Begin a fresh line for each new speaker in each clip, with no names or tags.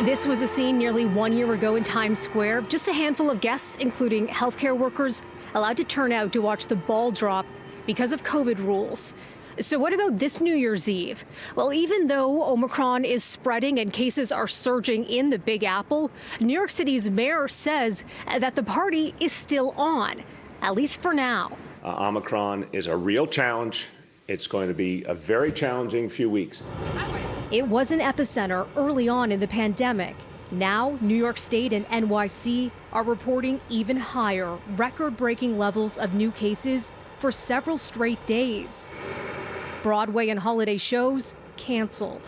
This was a scene nearly 1 year ago in Times Square. Just a handful of guests, including healthcare workers, allowed to turn out to watch the ball drop because of COVID rules. So what about this New Year's Eve? Well, even though Omicron is spreading and cases are surging in the Big Apple, New York City's mayor says that the party is still on, at least for now.
Omicron is a real challenge. It's going to be a very challenging few weeks.
It was an epicenter early on in the pandemic. Now, New York State and NYC are reporting even higher, record-breaking levels of new cases for several straight days. Broadway and holiday shows canceled.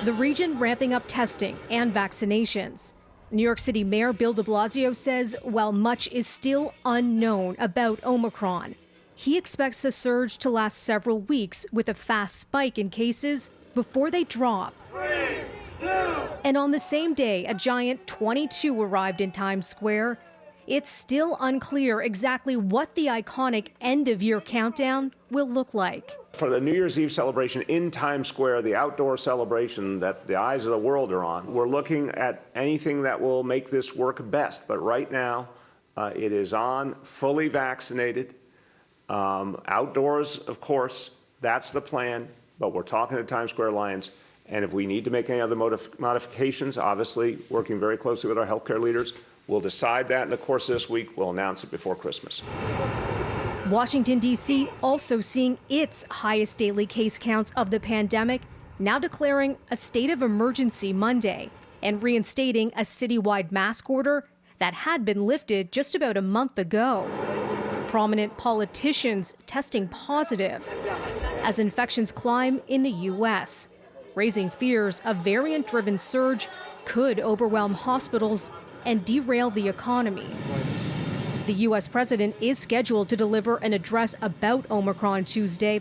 The region ramping up testing and vaccinations. New York City Mayor Bill de Blasio says while much is still unknown about Omicron, he expects the surge to last several weeks with a fast spike in cases before they drop.
3, 2.
And on the same day, a giant 22 arrived in Times Square. It's still unclear exactly what the iconic end-of-year countdown will look like.
For the New Year's Eve celebration in Times Square, the outdoor celebration that the eyes of the world are on, we're looking at anything that will make this work best. But right now, it is on, fully vaccinated, outdoors, of course. That's the plan. But we're talking to Times Square Lions. And if we need to make any other modifications, obviously working very closely with our healthcare leaders, we'll decide that in the course of this week. We'll announce it before Christmas.
Washington, D.C. also seeing its highest daily case counts of the pandemic, now declaring a state of emergency Monday and reinstating a citywide mask order that had been lifted just about a month ago. Prominent politicians testing positive as infections climb in the U.S., raising fears a variant-driven surge could overwhelm hospitals and derail the economy. The U.S. president is scheduled to deliver an address about Omicron Tuesday.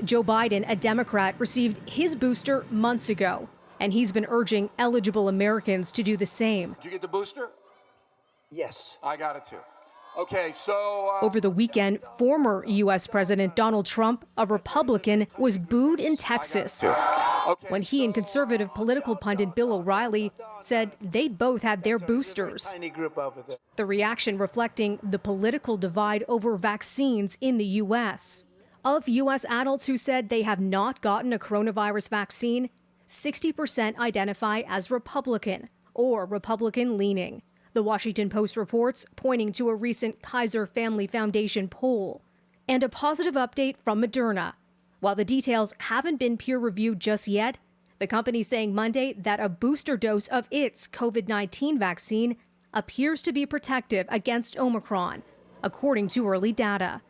Joe Biden, a Democrat, received his booster months ago, and he's been urging eligible Americans to do the same.
Did you get the booster?
Yes.
I got it too. Okay, so...
Over the weekend, former U.S. President Donald Trump, a Republican, was booed in Texas when he and conservative political pundit Bill O'Reilly said they'd both had their boosters. The reaction reflecting the political divide over vaccines in the U.S. Of U.S. adults who said they have not gotten a coronavirus vaccine, 60% identify as Republican or Republican-leaning. The Washington Post reports, pointing to a recent Kaiser Family Foundation poll. And a positive update from Moderna. While the details haven't been peer-reviewed just yet, the company saying Monday that a booster dose of its COVID-19 vaccine appears to be protective against Omicron, according to early data.